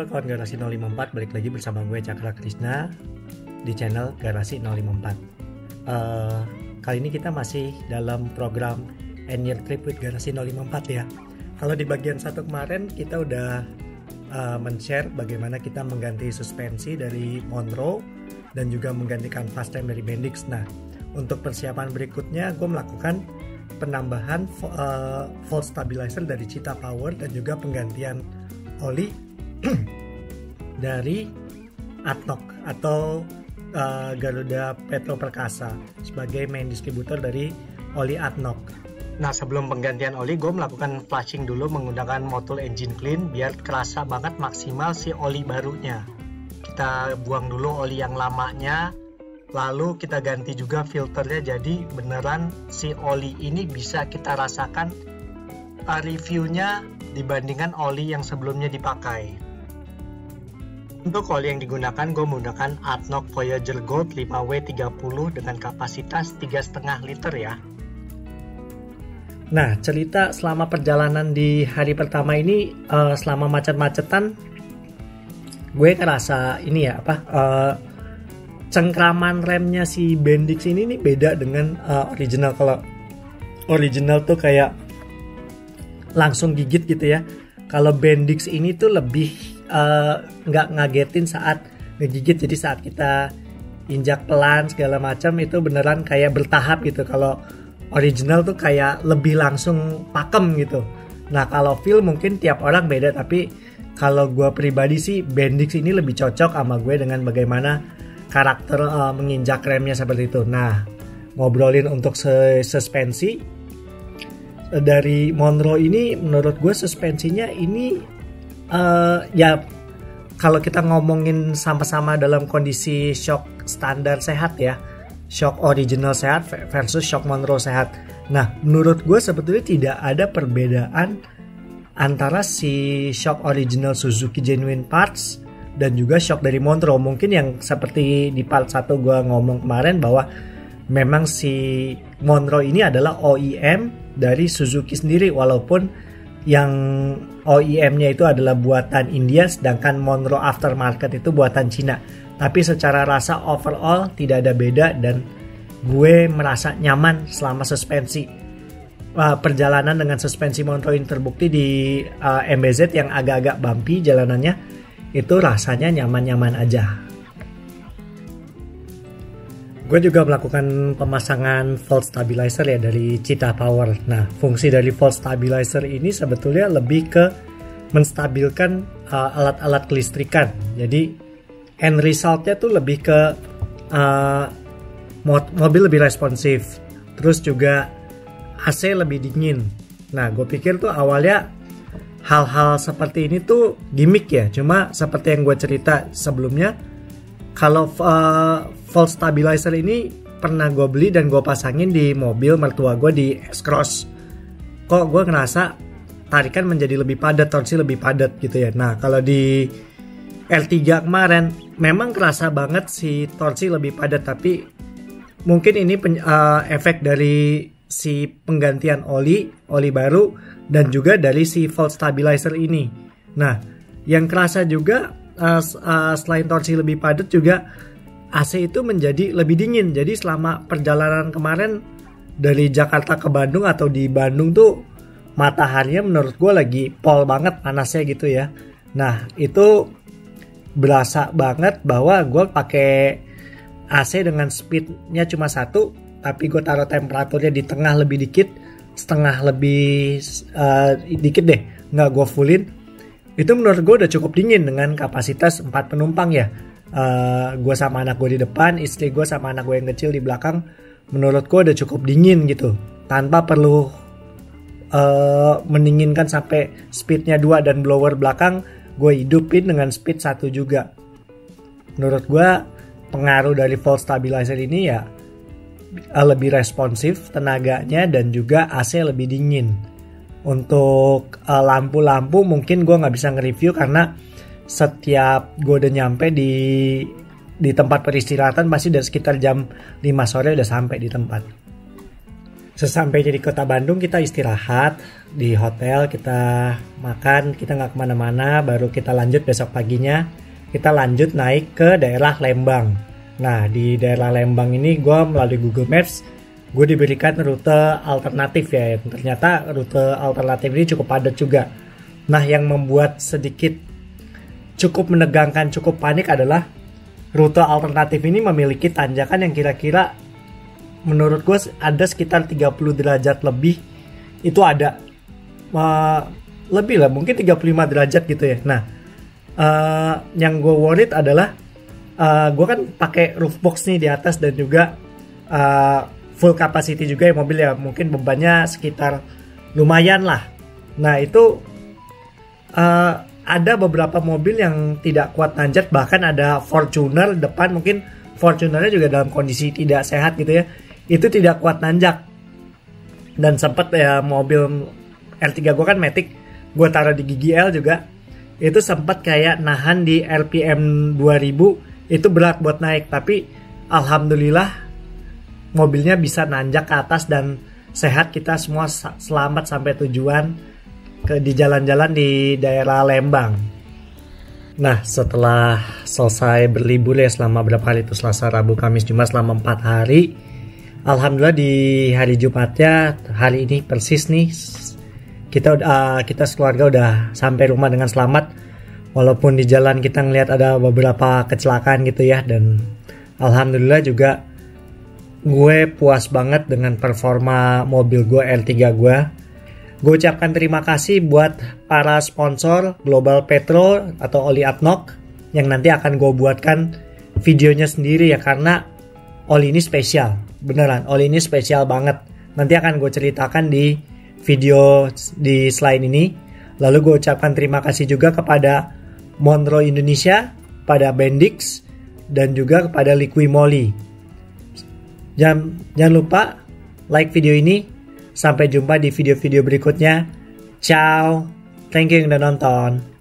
Halo kawan Garasi 054, balik lagi bersama gue Cakra Krishna di channel Garasi 054. Kali ini kita masih dalam program End Year Trip with Garasi 054 ya. Kalau di bagian satu kemarin kita udah men-share bagaimana kita mengganti suspensi dari Monroe dan juga menggantikan fast time dari Bendix. Nah, untuk persiapan berikutnya gue melakukan penambahan volt stabilizer dari Cheetah Power dan juga penggantian oli dari ADNOC atau Garuda Petro Perkasa sebagai main distributor dari oli ADNOC. Nah, sebelum penggantian oli gue melakukan flushing dulu menggunakan Motul Engine Clean biar kerasa banget maksimal si oli barunya. Kita buang dulu oli yang lamanya, lalu kita ganti juga filternya, jadi beneran si oli ini bisa kita rasakan reviewnya dibandingkan oli yang sebelumnya dipakai. Untuk oli yang digunakan, gue menggunakan ADNOC Voyager Gold 5W30 dengan kapasitas 3,5 liter ya. Nah, cerita selama perjalanan di hari pertama ini, selama macet-macetan, gue ngerasa ini ya, cengkraman remnya si Bendix ini nih beda dengan original. Kalau original tuh kayak langsung gigit gitu ya. Kalau Bendix ini tuh lebih nggak ngagetin saat ngegigit, jadi saat kita injak pelan segala macam itu beneran kayak bertahap gitu. Kalau original tuh kayak lebih langsung pakem gitu. Nah, kalau feel mungkin tiap orang beda, tapi kalau gue pribadi sih Bendix ini lebih cocok sama gue dengan bagaimana karakter menginjak remnya seperti itu. Nah, ngobrolin untuk suspensi dari Monroe ini, menurut gue suspensinya ini ya kalau kita ngomongin sama-sama dalam kondisi shock standar sehat ya, shock original sehat versus shock Monroe sehat. Nah, menurut gue sebetulnya tidak ada perbedaan antara si shock original Suzuki Genuine Parts dan juga shock dari Monroe. Mungkin yang seperti di part 1 gue ngomong kemarin bahwa memang si Monroe ini adalah OEM dari Suzuki sendiri, walaupun yang OEM-nya itu adalah buatan India, sedangkan Monroe aftermarket itu buatan Cina. Tapi secara rasa overall tidak ada beda dan gue merasa nyaman selama suspensi. Perjalanan dengan suspensi Monroe ini terbukti di MBZ yang agak-agak bumpy jalanannya, itu rasanya nyaman-nyaman aja. Gue juga melakukan pemasangan volt stabilizer ya dari Cheetah Power. Nah, fungsi dari volt stabilizer ini sebetulnya lebih ke menstabilkan alat-alat kelistrikan. Jadi end resultnya tuh lebih ke mobil lebih responsif, terus juga AC lebih dingin. Nah, gue pikir tuh awalnya hal-hal seperti ini tuh gimmick ya. Cuma seperti yang gue cerita sebelumnya, kalau volt stabilizer ini pernah gue beli dan gue pasangin di mobil mertua gue di S-Cross. Kok gue ngerasa tarikan menjadi lebih padat, torsi lebih padat gitu ya. Nah, kalau di R3 kemarin memang kerasa banget si torsi lebih padat, tapi mungkin ini efek dari si penggantian oli baru dan juga dari si volt stabilizer ini. Nah, yang kerasa juga selain torsi lebih padat juga AC itu menjadi lebih dingin. Jadi selama perjalanan kemarin dari Jakarta ke Bandung atau di Bandung tuh mataharinya menurut gue lagi pol banget panasnya gitu ya. Nah, itu berasa banget bahwa gue pakai AC dengan speednya cuma 1, tapi gue taruh temperaturnya di tengah lebih dikit, setengah lebih dikit deh, nggak gue fullin. Itu menurut gue udah cukup dingin dengan kapasitas 4 penumpang ya. Gue sama anak gue di depan, istri gue sama anak gue yang kecil di belakang. Menurut gue udah cukup dingin gitu, tanpa perlu mendinginkan sampai speednya 2 dan blower belakang gue hidupin dengan speed 1 juga. Menurut gue pengaruh dari volt stabilizer ini ya lebih responsif tenaganya dan juga AC lebih dingin. Untuk lampu-lampu mungkin gue nggak bisa nge-review karena setiap gue udah nyampe di tempat peristirahatan pasti udah sekitar jam 5 sore udah sampai di tempat. Sesampainya di kota Bandung kita istirahat di hotel, kita makan, kita nggak kemana-mana, baru kita lanjut besok paginya, kita lanjut naik ke daerah Lembang. Nah di daerah Lembang ini gue melalui Google Maps, gue diberikan rute alternatif ya. Ternyata rute alternatif ini cukup padat juga. Nah yang membuat sedikit cukup menegangkan, cukup panik adalah rute alternatif ini memiliki tanjakan yang kira-kira menurut gue ada sekitar 30 derajat lebih. Itu ada lebih lah, mungkin 35 derajat gitu ya. Nah yang gue worried adalah gue kan pakai roof box nih di atas dan juga full capacity juga ya mobil ya, mungkin bebannya sekitar lumayan lah. Nah itu ada beberapa mobil yang tidak kuat nanjak, bahkan ada Fortuner depan, mungkin Fortunernya juga dalam kondisi tidak sehat gitu ya, itu tidak kuat nanjak. Dan sempet ya mobil R3 gue kan Matic, gue taruh di gigi L juga, itu sempat kayak nahan di RPM 2000, itu berat buat naik, tapi alhamdulillah mobilnya bisa nanjak ke atas dan sehat, kita semua selamat sampai tujuan di jalan-jalan di daerah Lembang. Nah setelah selesai berlibur ya selama berapa hari itu, Selasa, Rabu, Kamis, Jumat, selama 4 hari, alhamdulillah di hari Jumatnya, hari ini persis nih, kita sekeluarga udah sampai rumah dengan selamat. Walaupun di jalan kita ngelihat ada beberapa kecelakaan gitu ya, dan alhamdulillah juga gue puas banget dengan performa mobil gue, R3 gue. Gue ucapkan terima kasih buat para sponsor Global Petrol atau oli ADNOC yang nanti akan gue buatkan videonya sendiri ya, karena oli ini spesial, beneran oli ini spesial banget. Nanti akan gue ceritakan di video di slide ini. Lalu gue ucapkan terima kasih juga kepada Monroe Indonesia, pada Bendix, dan juga kepada Liqui Moly. Jangan lupa like video ini. Sampai jumpa di video-video berikutnya. Ciao. Thank you yang udah nonton.